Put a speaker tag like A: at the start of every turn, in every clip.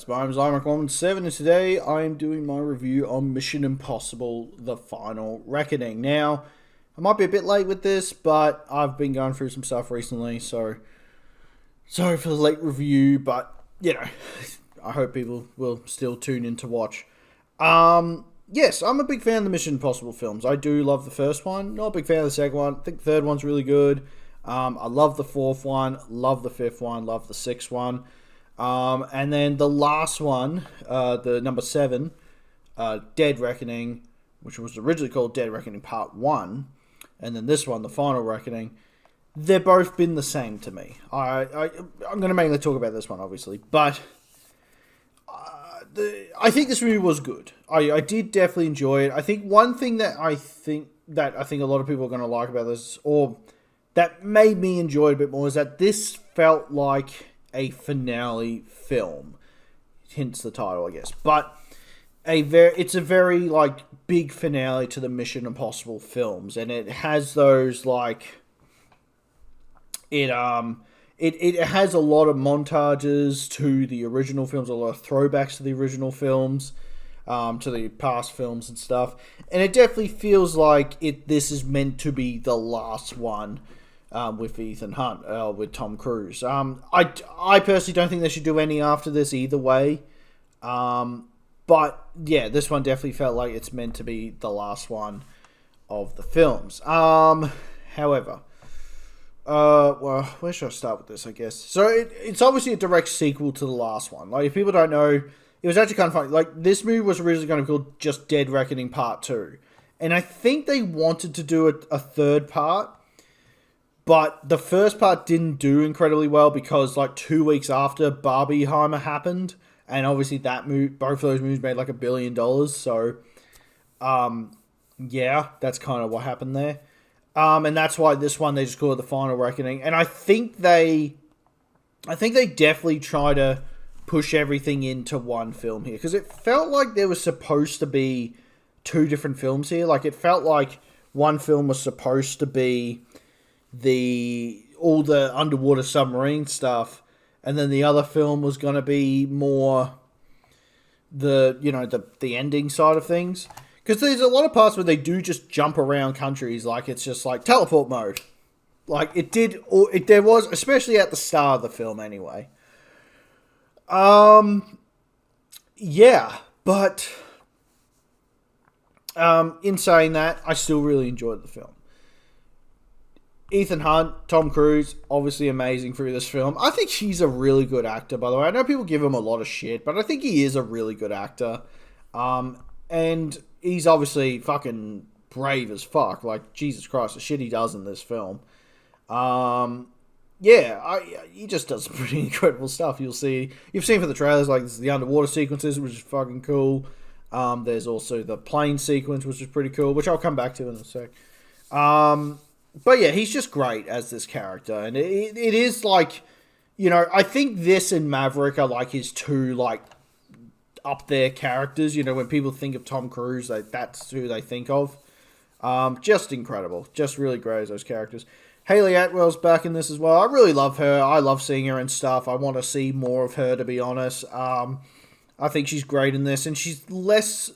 A: guys, my name is iMac117 and today I am doing my review on Mission Impossible The Final Reckoning. Now, I might be a bit late with this, but I've been going through some stuff recently, so sorry for the late review, but, you know, I hope people will still tune in to watch. Yes, I'm a big fan of the Mission Impossible films. I do love the first one, not a big fan of the second one. I think the third one's really good. I love the fourth one, love the fifth one, love the sixth one. And then the last one, the number 7, Dead Reckoning, which was originally called Dead Reckoning Part 1, and then this one, The Final Reckoning, they've both been the same to me. I'm going to mainly talk about this one, obviously, but I think this movie was good. I did definitely enjoy it. I think one thing that I think a lot of people are going to like about this, or that made me enjoy it a bit more, is that this felt like a finale film, hence the title, I guess. But it's a very like big finale to the Mission Impossible films, and it has those like it has a lot of montages to the original films, a lot of throwbacks to the original films, to the past films and stuff, and it definitely feels like this is meant to be the last one. With Ethan Hunt, with Tom Cruise. I personally don't think they should do any after this either way. But yeah, this one definitely felt like it's meant to be the last one of the films. However, well, where should I start with this, I guess? So it's obviously a direct sequel to the last one. Like, if people don't know, it was actually kind of funny. Like, this movie was originally going to be called just Dead Reckoning Part 2. And I think they wanted to do a third part. But the first part didn't do incredibly well because, like, 2 weeks after Barbieheimer happened, and obviously both of those movies made like $1 billion. So, yeah, that's kind of what happened there. And that's why this one they just call it The Final Reckoning. And I think they definitely try to push everything into one film here, because it felt like there was supposed to be 2 different films here. Like, it felt like one film was supposed to be all the underwater submarine stuff, and then the other film was going to be more the ending side of things, because there's a lot of parts where they do just jump around countries, like it's just like teleport mode, like there was, especially at the start of the film anyway. Yeah, but in saying that, I still really enjoyed the film. Ethan Hunt, Tom Cruise, obviously amazing through this film. I think he's a really good actor, by the way. I know people give him a lot of shit, but I think he is a really good actor. And he's obviously fucking brave as fuck. Like, Jesus Christ, the shit he does in this film. Yeah, he just does some pretty incredible stuff. You've seen for the trailers, like, the underwater sequences, which is fucking cool. There's also the plane sequence, which is pretty cool, which I'll come back to in a sec. But yeah, he's just great as this character, and it is like, you know, I think this and Maverick are like his 2 like up there characters. You know, when people think of Tom Cruise, that's who they think of. Just incredible, just really great as those characters. Hayley Atwell's back in this as well. I really love her. I love seeing her and stuff. I want to see more of her, to be honest. I think she's great in this, and she's less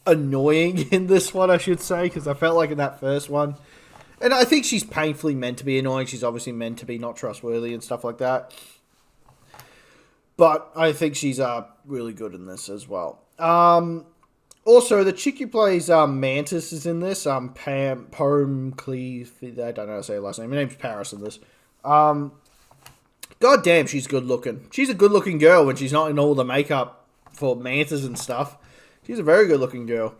A: annoying in this one, I should say, because I felt like in that first one. And I think she's painfully meant to be annoying. She's obviously meant to be not trustworthy and stuff like that. But I think she's really good in this as well. Also, the chick who plays Mantis is in this. Pom Cleve. I don't know how to say her last name. Her name's Paris in this. God damn, she's good looking. She's a good looking girl when she's not in all the makeup for Mantis and stuff. She's a very good looking girl.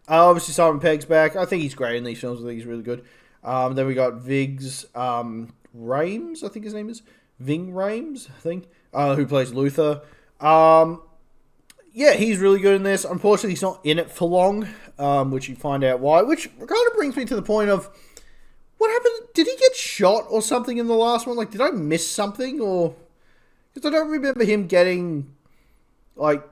A: Obviously, Simon Pegg's back. I think he's great in these films. I think he's really good. Then we got Viggs Rhames, I think his name is. Ving Rhames, I think, who plays Luther. Yeah, he's really good in this. Unfortunately, he's not in it for long, which you find out why. Which kind of brings me to the point of, what happened? Did he get shot or something in the last one? Like, did I miss something? Or, because I don't remember him getting, like,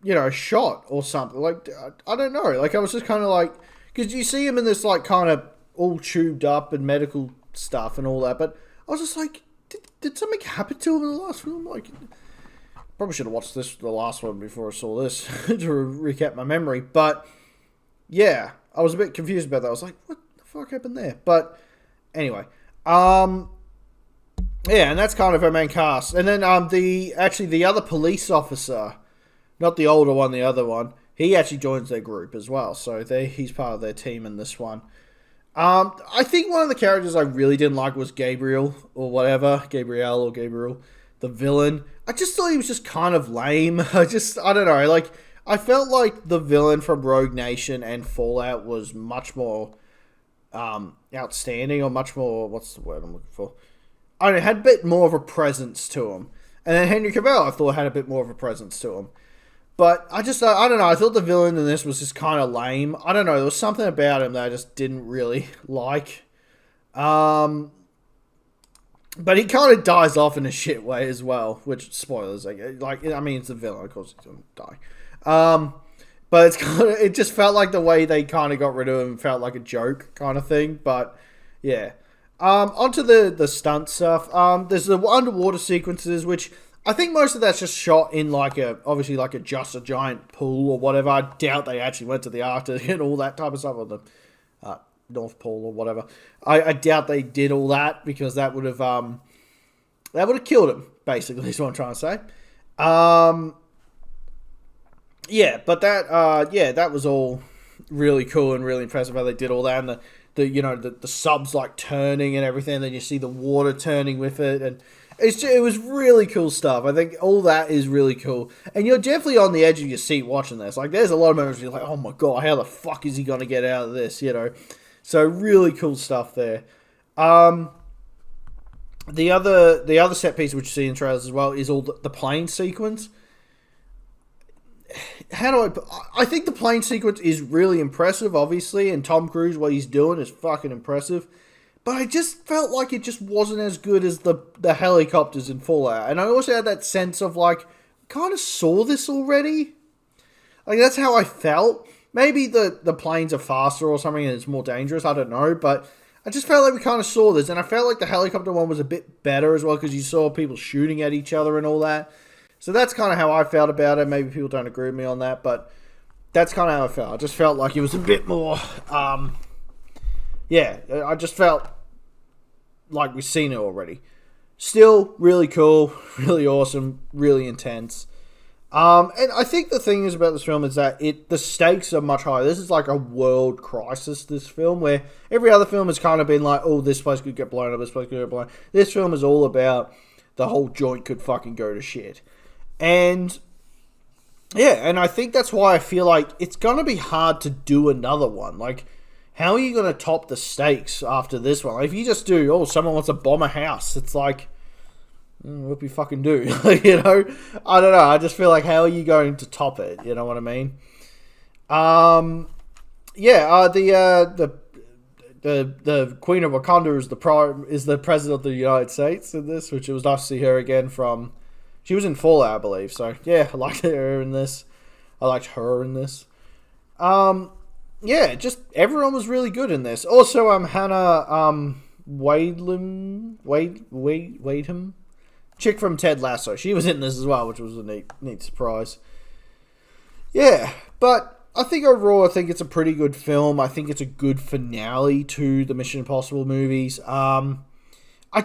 A: you know, shot or something. Like, I don't know. Like, I was just kind of like, because you see him in this, like, kind of all tubed up and medical stuff and all that, but I was just like, did something happen to him in the last film? Like, probably should have watched the last one before I saw this to recap my memory. But yeah, I was a bit confused about that. I was like, what the fuck happened there? But anyway, yeah, and that's kind of her main cast. And then the other police officer, not the older one, the other one, he actually joins their group as well. So he's part of their team in this one. I think one of the characters I really didn't like was Gabriel, Gabriel, the villain. I just thought he was just kind of lame. I don't know, like, I felt like the villain from Rogue Nation and Fallout was much more, outstanding, or much more, what's the word I'm looking for? I don't know, had a bit more of a presence to him. And then Henry Cavill, I thought, had a bit more of a presence to him. But I don't know, I thought the villain in this was just kind of lame. I don't know, there was something about him that I just didn't really like. But he kind of dies off in a shit way as well, which, spoilers, like, I mean, it's a villain, of course he's going to die. But it's kind of, it just felt like the way they kind of got rid of him felt like a joke kind of thing, but yeah. Onto the stunt stuff. There's the underwater sequences, which I think most of that's just shot in obviously just a giant pool or whatever. I doubt they actually went to the Arctic and all that type of stuff, or the North Pole or whatever. I doubt they did all that, because that would have killed him, basically, is what I'm trying to say. Yeah, but that was all really cool and really impressive how they did all that, and the subs like turning and everything, and then you see the water turning with it, and it was really cool stuff. I think all that is really cool, and you're definitely on the edge of your seat watching this. Like, there's a lot of moments where you're like, oh my god, how the fuck is he gonna get out of this, So really cool stuff there. The other set piece which you see in trailers as well is all the plane sequence. I think the plane sequence is really impressive, obviously, and Tom Cruise, what he's doing is fucking impressive. But I just felt like it just wasn't as good as the helicopters in Fallout. And I also had that sense of, like, kind of saw this already. Like, that's how I felt. Maybe the planes are faster or something and it's more dangerous, I don't know. But I just felt like we kind of saw this. And I felt like the helicopter one was a bit better as well, because you saw people shooting at each other and all that. So that's kind of how I felt about it. Maybe people don't agree with me on that, but that's kind of how I felt. I just felt like it was a bit more, I just felt like we've seen it already. Still, really cool, really awesome, really intense. And I think the thing is about this film is that the stakes are much higher. This is like a world crisis, this film, where every other film has kind of been like, oh, this place could get blown up, this place could get blown up. This film is all about the whole joint could fucking go to shit. And yeah, and I think that's why I feel like it's going to be hard to do another one. Like, how are you going to top the stakes after this one? Like, if you just do, someone wants to bomb a house, it's like, what do you fucking do? I don't know. I just feel like, how are you going to top it? You know what I mean? The Queen of Wakanda is the president of the United States in this, which it was nice to see her again from. She was in Fallout, I believe. So yeah, I liked her in this. Just everyone was really good in this. Also, Hannah Wadeham, chick from Ted Lasso. She was in this as well, which was a neat surprise. Yeah, but I think overall, it's a pretty good film. I think it's a good finale to the Mission Impossible movies. I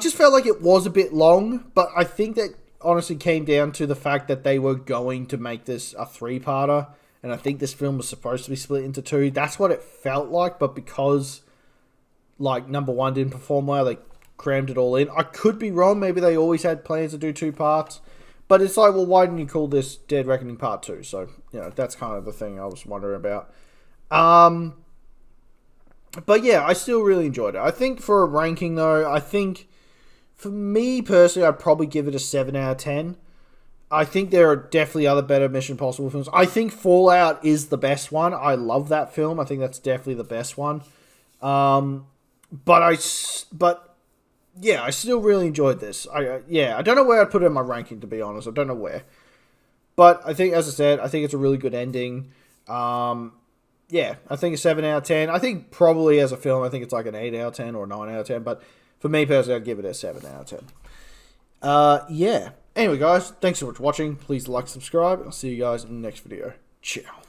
A: just felt like it was a bit long, but I think that honestly came down to the fact that they were going to make this a 3-parter, and I think this film was supposed to be split into 2. That's what it felt like, but because like number 1 didn't perform well, they crammed it all in. I could be wrong, maybe they always had plans to do 2 parts, but it's like, well, why didn't you call this Dead Reckoning Part 2? So, that's kind of the thing I was wondering about. But yeah, I still really enjoyed it. I think for a ranking though, for me personally, I'd probably give it a 7 out of 10. I think there are definitely other better Mission Impossible films. I think Fallout is the best one. I love that film. I think that's definitely the best one. I still really enjoyed this. I don't know where I'd put it in my ranking, to be honest. I don't know where. But I think, as I said, I think it's a really good ending. I think a 7 out of 10. I think probably as a film, I think it's like an 8 out of 10 or a 9 out of 10. But for me personally, I'd give it a 7 out of 10. Anyway, guys, thanks so much for watching. Please like, subscribe. I'll see you guys in the next video. Ciao.